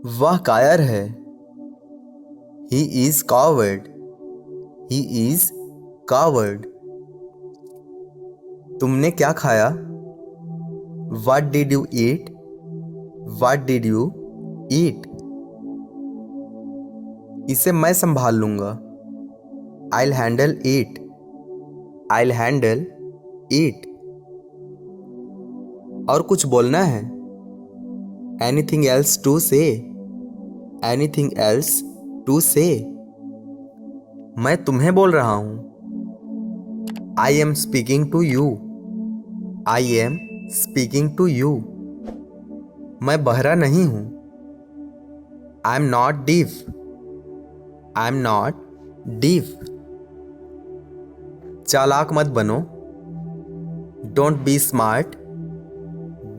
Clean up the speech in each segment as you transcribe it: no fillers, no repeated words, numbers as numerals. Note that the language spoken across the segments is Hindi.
वह कायर है। He is coward. He is coward. तुमने क्या खाया? What did you eat? What did you eat? इसे मैं संभाल लूंगा। I'll handle it. I'll handle it. और कुछ बोलना है? Anything else to say? Anything else to say? मैं तुम्हें बोल रहा हूं। I am speaking to you. I am speaking to you. मैं बहरा नहीं हूं। I'm not deaf. I'm not deaf. चालाक मत बनो। Don't be smart.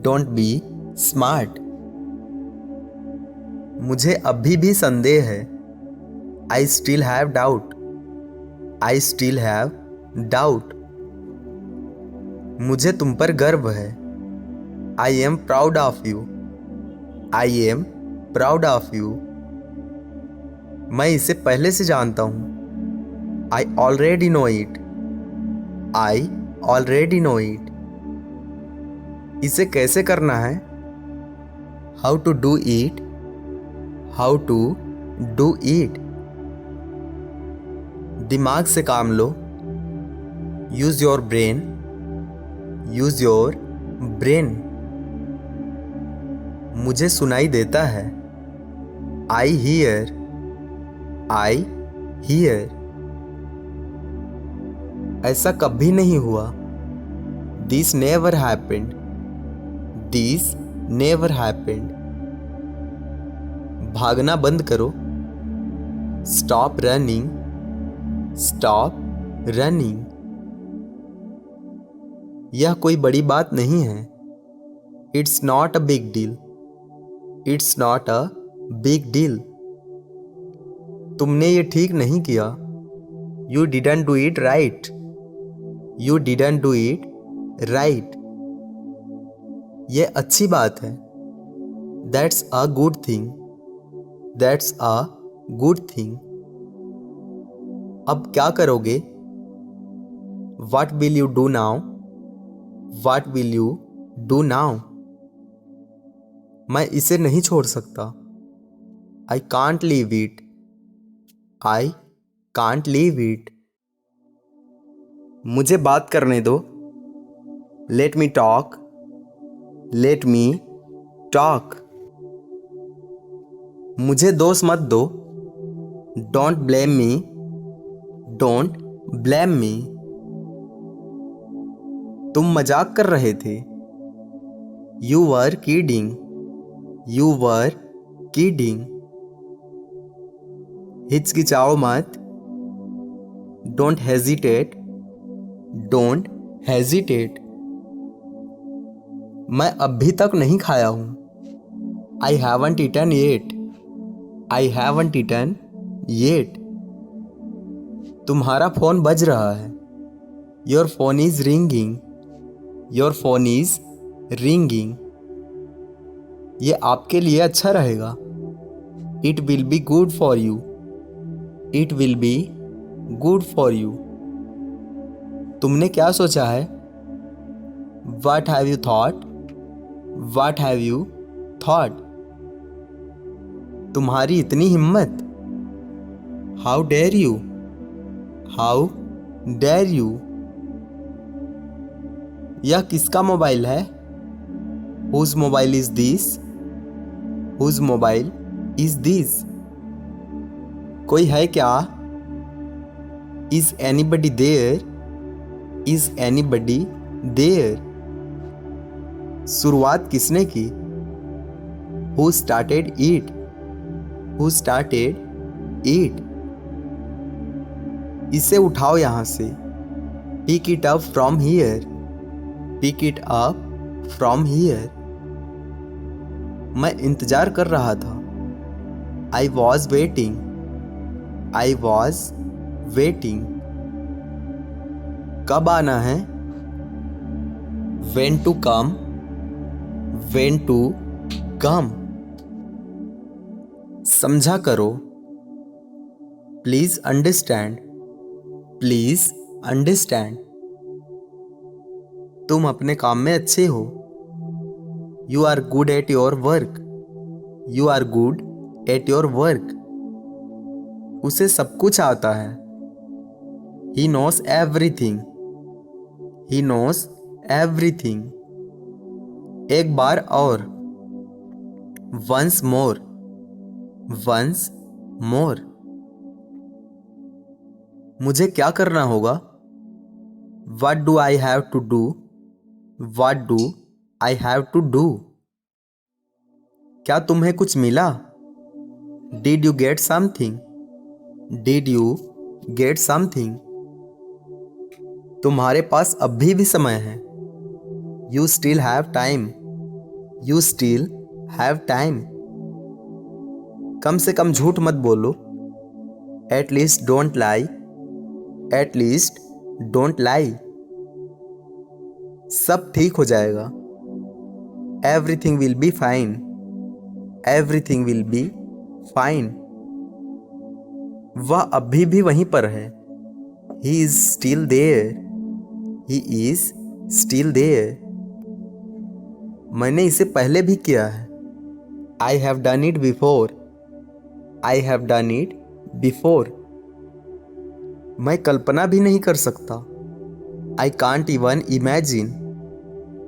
Don't be smart. मुझे अभी भी संदेह है। I still have doubt. I still have doubt. मुझे तुम पर गर्व है। I am proud of you. I am proud of you. मैं इसे पहले से जानता हूं। I already know it. I already know it. इसे कैसे करना है? How to do it. How to do it. दिमाग से काम लो। Use your brain. Use your brain. मुझे सुनाई देता है। I hear. I hear. ऐसा कभी नहीं हुआ। This never happened. This never happened. भागना बंद करो। Stop running. Stop running. यह कोई बड़ी बात नहीं है। It's not a big deal. It's not a big deal. तुमने ये ठीक नहीं किया। You didn't do it right. You didn't do it right. ये अच्छी बात है। That's a good thing. That's a good thing. अब क्या करोगे? What will you do now? What will you do now? मैं इसे नहीं छोड़ सकता। I can't leave it. I can't leave it. मुझे बात करने दो। Let me talk. Let me talk. मुझे दोष मत दो। Don't blame me. Don't blame me. तुम मजाक कर रहे थे। You were kidding. You were kidding. हिचकिचाओ मत। Don't hesitate. Don't hesitate. मैं अभी तक नहीं खाया हूं। I haven't eaten yet. I haven't eaten yet. तुम्हारा फोन बज रहा है। Your phone is ringing. Your phone is ringing. ये आपके लिए अच्छा रहेगा। It will be good for you. It will be good for you. तुमने क्या सोचा है? What have you thought? What have you thought? तुम्हारी इतनी हिम्मत। How dare you? How dare you? यह किसका मोबाइल है? Whose mobile is this? Whose mobile is this? कोई है क्या? Is anybody there? Is anybody there? शुरुआत किसने की? Who started it? Who started it? इसे उठाओ यहां से। Pick it up from here. Pick it up from here. मैं इंतजार कर रहा था। I was waiting. I was waiting. कब आना है? When to come? When to come? समझा करो। Please understand. Please understand. तुम अपने काम में अच्छे हो। You are good at your work. You are good at your work. उसे सब कुछ आता है। He knows everything. He knows everything. एक बार और। Once more. Once more. मुझे क्या करना होगा? What do I have to do? What do I have to do? क्या तुम्हें कुछ मिला? Did you get something? Did you get something? तुम्हारे पास अभी भी समय है। You still have time. You still have time. कम से कम झूठ मत बोलो। At least don't lie. At least don't lie. सब ठीक हो जाएगा। Everything will be fine. Everything will be fine. वह अभी भी वहीं पर है। He is still there. He is still there. मैंने इसे पहले भी किया है। I have done it before. I have done it before. मैं कल्पना भी नहीं कर सकता। I can't even imagine.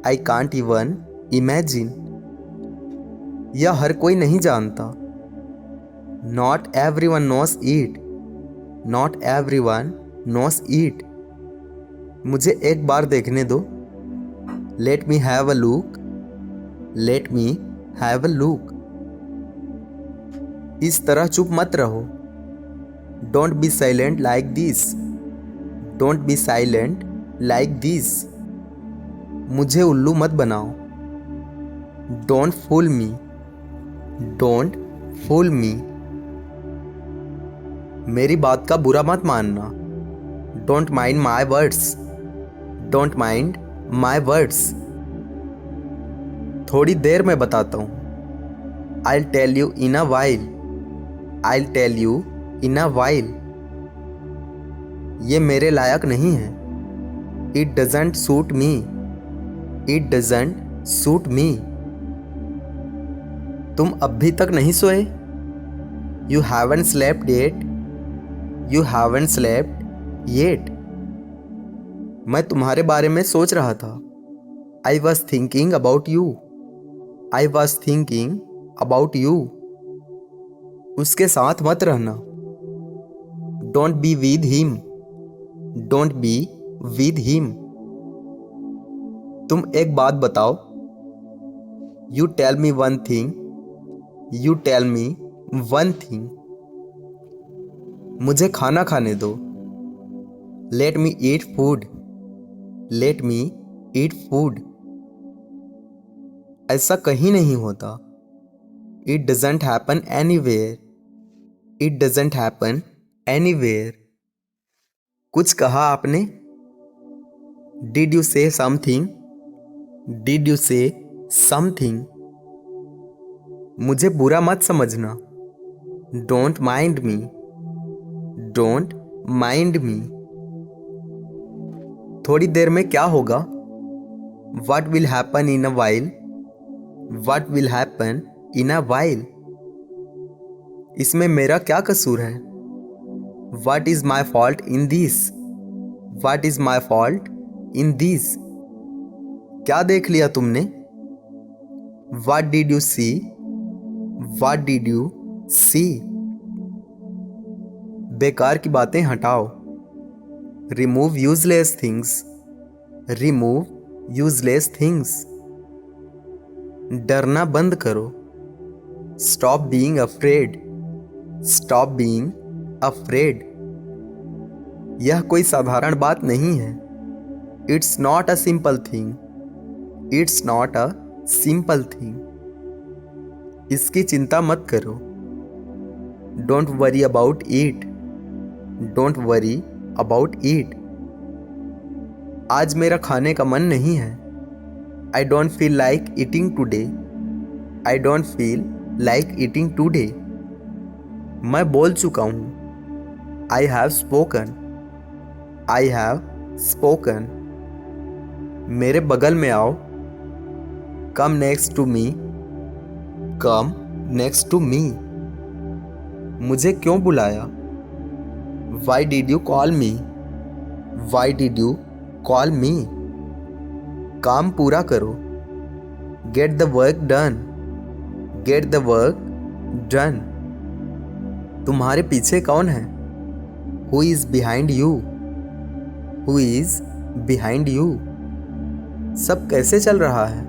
I can't even imagine. यह हर कोई नहीं जानता। Not everyone knows it. Not everyone knows it. मुझे एक बार देखने दो। Let me have a look. Let me have a look. इस तरह चुप मत रहो। Don't be silent like this. Don't be silent like this. मुझे उल्लू मत बनाओ। Don't fool me. Don't fool me. मेरी बात का बुरा मत मानना। Don't mind my words. Don't mind my words. थोड़ी देर में बताता हूँ। I'll tell you in a while. I'll tell you in a while. ये मेरे लायक नहीं है। It doesn't suit me. It doesn't suit me. तुम अभी तक नहीं सोए? You haven't slept yet. You haven't slept yet. मैं तुम्हारे बारे में सोच रहा था। I was thinking about you. I was thinking about you. उसके साथ मत रहना। Don't be with him. Don't be with him. तुम एक बात बताओ। You tell me one thing. You tell me one thing. मुझे खाना खाने दो। Let me eat food. Let me eat food. ऐसा कहीं नहीं होता। It doesn't happen anywhere. It doesn't happen anywhere. कुछ कहा आपने? Did you say something? Did you say something? मुझे बुरा मत समझना। Don't mind me. Don't mind me. थोड़ी देर में क्या होगा? What will happen in a while? What will happen in a while? इसमें मेरा क्या कसूर है? What is my fault in this? What is my fault in this? क्या देख लिया तुमने? What did you see? What did you see? बेकार की बातें हटाओ। Remove useless things. Remove useless things. डरना बंद करो। Stop being afraid. Stop being afraid. यह कोई साधारण बात नहीं है। It's not a simple thing. It's not a simple thing. इसकी चिंता मत करो। Don't worry about it. Don't worry about it. आज मेरा खाने का मन नहीं है। I don't feel like eating today. I don't feel like eating today. मैं बोल चुका हूँ। I have spoken. I have spoken. मेरे बगल में आओ। Come next to me. Come next to me. मुझे क्यों बुलाया? Why did you call me? Why did you call me? काम पूरा करो। Get the work done. Get the work done. तुम्हारे पीछे कौन है? Who is behind you? Who is behind you? सब कैसे चल रहा है?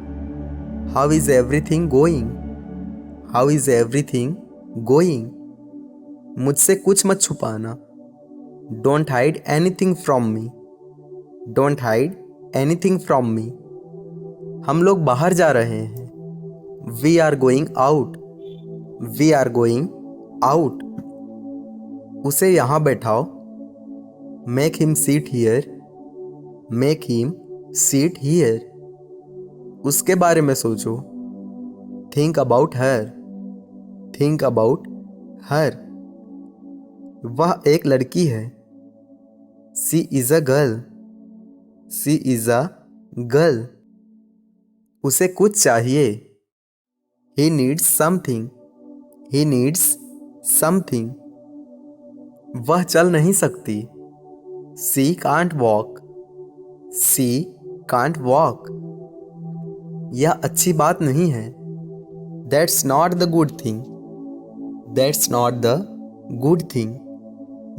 How is everything going? How is everything going? मुझसे कुछ मत छुपाना। Don't hide anything from me. Don't hide anything from me. हम लोग बाहर जा रहे हैं। We are going out. We are going out. उसे यहाँ बैठाओ। Make him seat here. Make him seat here. उसके बारे में सोचो। Think about her. Think about her. वह एक लड़की है। She is a girl. She is a girl. उसे कुछ चाहिए। He needs something. He needs something. वह चल नहीं सकती। She can't walk. She can't walk. यह अच्छी बात नहीं है। That's not the good thing. That's not the good thing.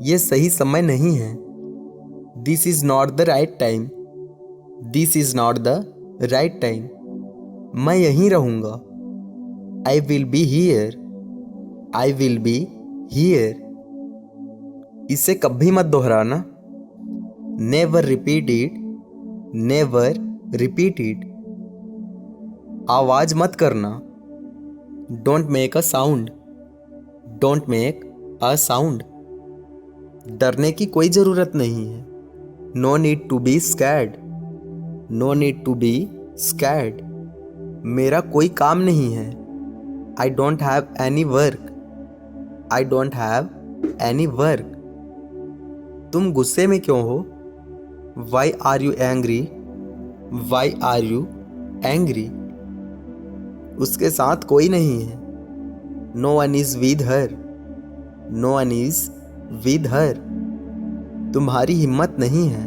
ये सही समय नहीं है। This is not the right time. This is not the right time. मैं यहीं रहूँगा। I will be here. I will be here. इसे कभी मत दोहराना। Never repeat it. Never repeat it. आवाज मत करना। Don't make a sound. Don't make a sound. डरने की कोई ज़रूरत नहीं है। No need to be scared. No need to be scared. मेरा कोई काम नहीं है। I don't have any work. I don't have any work. तुम गुस्से में क्यों हो? Why are you angry? Why are you angry? उसके साथ कोई नहीं है। No one is with her. No one is with her. तुम्हारी हिम्मत नहीं है।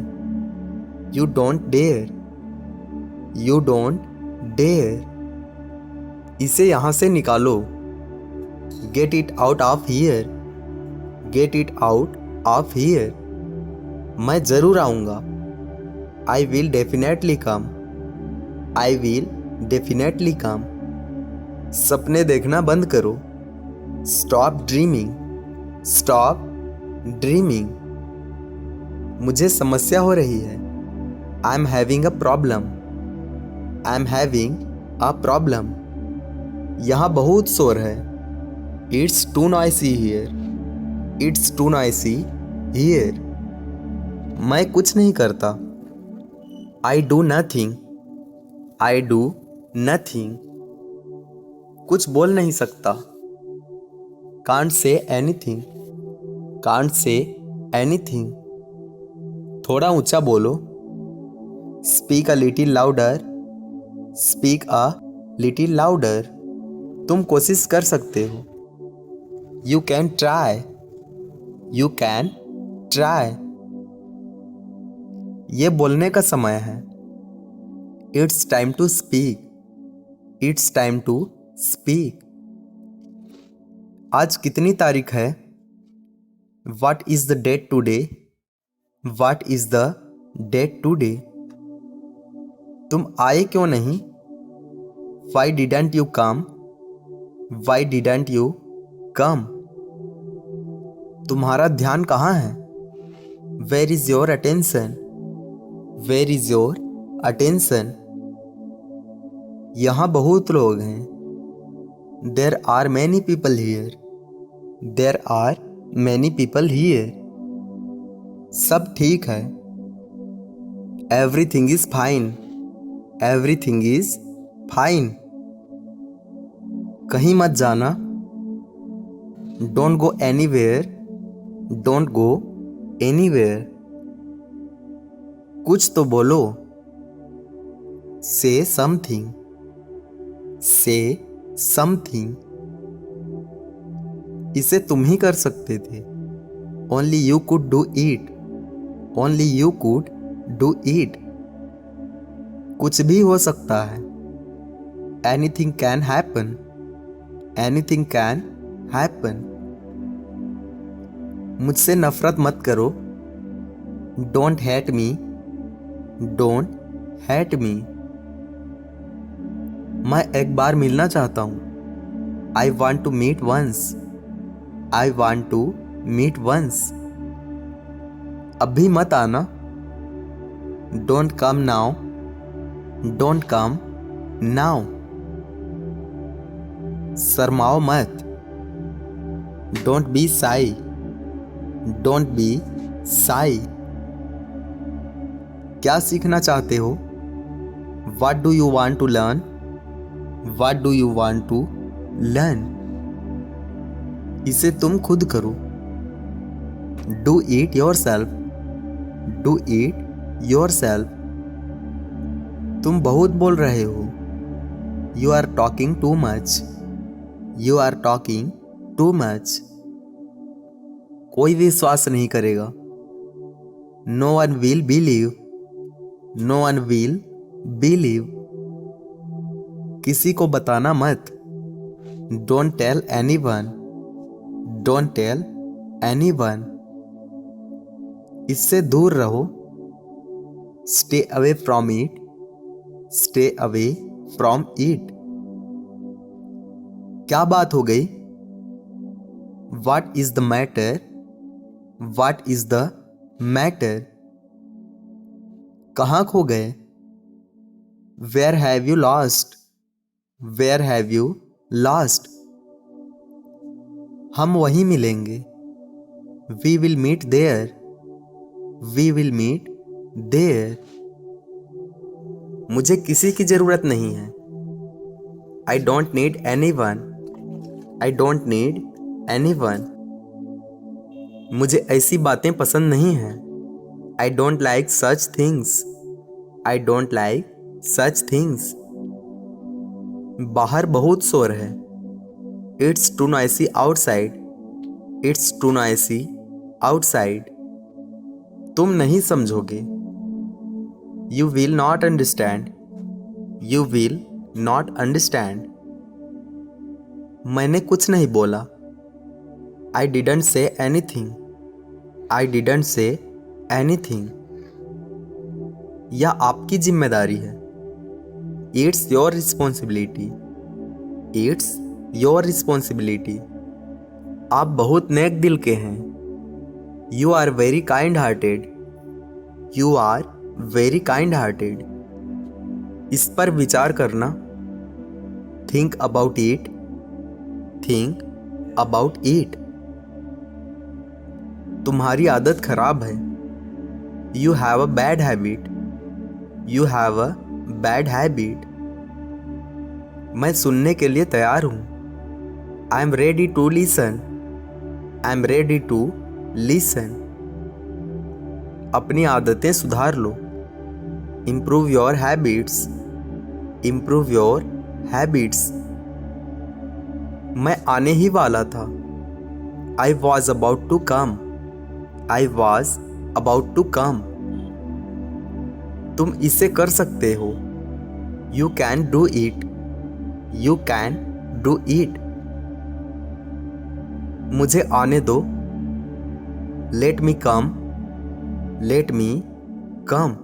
You don't dare. You don't dare. इसे यहां से निकालो। Get it out of here. Get it out of here. मैं जरूर आऊंगा। I will definitely come. I will definitely come. सपने देखना बंद करो। Stop dreaming. Stop dreaming. मुझे समस्या हो रही है। I am having a problem. I am having a problem. यहाँ बहुत शोर है। It's too noisy here. It's too noisy here. मैं कुछ नहीं करता। I do nothing. I do nothing. कुछ बोल नहीं सकता। Can't say anything. Can't say anything. थोड़ा ऊंचा बोलो। Speak a little louder. Speak a little louder. तुम कोशिश कर सकते हो। You can try. You can try. ये बोलने का समय है। It's time to speak. It's time to speak. आज कितनी तारीख है? What is the date today? What is the date today? तुम आए क्यों नहीं? Why didn't you come? Why didn't you come? तुम्हारा ध्यान कहाँ है? Where is your attention? Where is your attention? यहाँ बहुत लोग हैं। There are many people here. There are many people here. सब ठीक है। Everything is fine. Everything is fine. कहीं मत जाना। Don't go anywhere, don't go anywhere. कुछ तो बोलो, से समथिंग, से समथिंग। इसे तुम ही कर सकते थे, only you could do it, only you could do it. कुछ भी हो सकता है, anything can happen, anything can happen. मुझसे नफरत मत करो, don't hate me, don't hate me. मैं एक बार मिलना चाहता हूं, I want to meet once, I want to meet once. अभी मत आना, don't come now, don't come now. शर्माओ मत, don't be shy, don't be shy. क्या सीखना चाहते हो, what do you want to learn, what do you want to learn. इसे तुम खुद करो, do it yourself, do it yourself. तुम बहुत बोल रहे हो, you are talking too much, you are talking too much. कोई विश्वास नहीं करेगा, no one will believe, no one will believe. किसी को बताना मत, don't tell anyone, don't tell anyone. इससे दूर रहो, stay away from it, stay away from it. क्या बात हो गई, what is the matter, what is the matter. कहाँ खो गए, where have you lost, where have you lost. हम वहीं मिलेंगे, we will meet there, we will meet there. मुझे किसी की जरूरत नहीं है, I don't need anyone, I don't need anyone. मुझे ऐसी बातें पसंद नहीं हैं, I don't like such things, I don't like such things. बाहर बहुत शोर है, it's too noisy outside, it's too noisy outside. तुम नहीं समझोगे, you will not understand, you will not understand. मैंने कुछ नहीं बोला, I didn't say anything, I didn't say anything. यह आपकी जिम्मेदारी है, it's your responsibility, it's your responsibility. आप बहुत नेक दिल के हैं, you are very kind hearted, you are very kind hearted. इस पर विचार करना, think about it, think about it. तुम्हारी आदत खराब है, you have a bad habit, you have a bad habit. मैं सुनने के लिए तैयार हूं, I am ready to listen, I am ready to listen. अपनी आदतें सुधार लो, improve your habits, improve your habits. मैं आने ही वाला था, I was about to come, I was about to come. तुम इसे कर सकते हो, you can do it, you can do it. मुझे आने दो, लेट मी कम, लेट मी कम।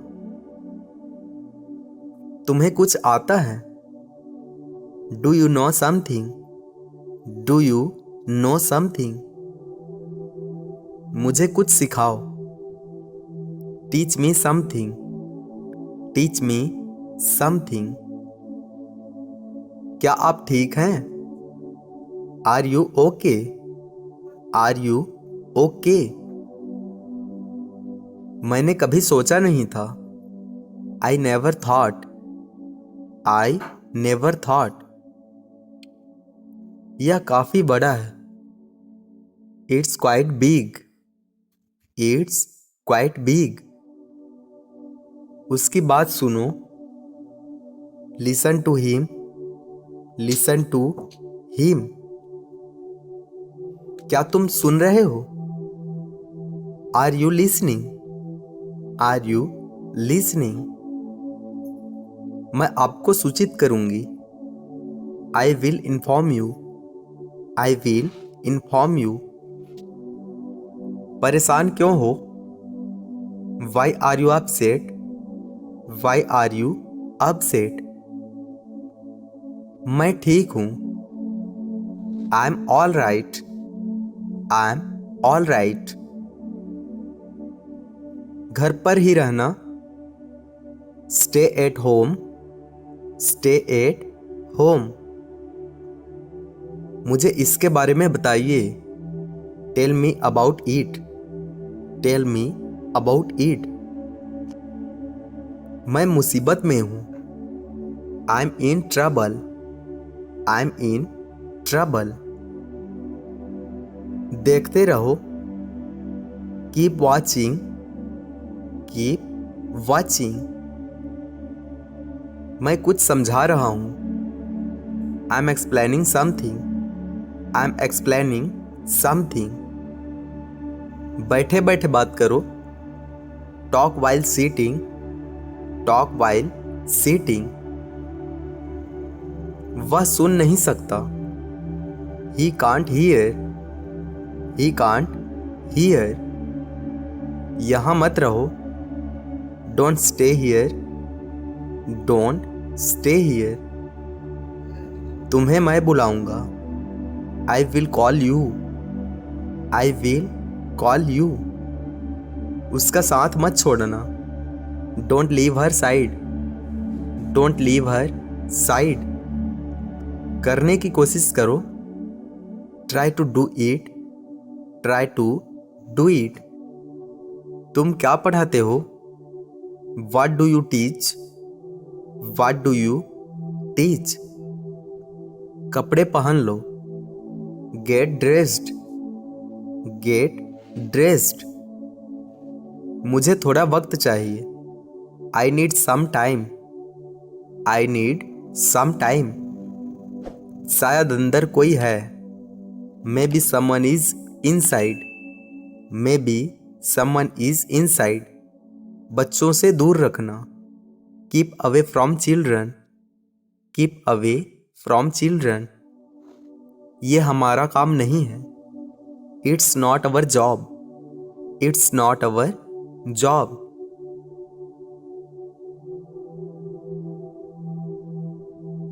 तुम्हें कुछ आता है, do you know something, do you know something. मुझे कुछ सिखाओ, teach me something, teach me something. क्या आप ठीक हैं, are you okay, are you okay. मैंने कभी सोचा नहीं था, I never thought, I never thought. यह काफी बड़ा है, it's quite big. It's quite big. उसकी बात सुनो। Listen to him. Listen to him. क्या तुम सुन रहे हो? Are you listening? Are you listening? मैं आपको सूचित करूंगी। I will inform you. I will inform you. परेशान क्यों हो? Why are you upset? Why are you upset? मैं ठीक हूं। I am all right. I am all right. घर पर ही रहना। Stay at home. Stay at home. मुझे इसके बारे में बताइए। Tell me about it. Tell me about it. मैं मुसीबत में हूं। I am in trouble. I am in trouble. देखते रहो। Keep watching. Keep watching. मैं कुछ समझा रहा हूं। I am explaining something. I am explaining something. बैठे बैठे बात करो। Talk while sitting. Talk while sitting. वह सुन नहीं सकता। He can't hear. He can't hear. यहां मत रहो। Don't stay here. Don't stay here. तुम्हें मैं बुलाऊंगा। I will call you. I will call you. उसका साथ मत छोड़ना। Don't leave her side. Don't leave her side. करने की कोशिश करो। Try to do it. Try to do it. तुम क्या पढ़ाते हो? What do you teach? What do you teach? कपड़े पहन लो। Get dressed. Get dressed. मुझे थोड़ा वक्त चाहिए। I need some time. I need some time. शायद अंदर कोई है। Maybe someone is inside. Maybe someone is inside. बच्चों से दूर रखना। Keep away from children. Keep away from children. ये हमारा काम नहीं है। It's not our job. It's not our job.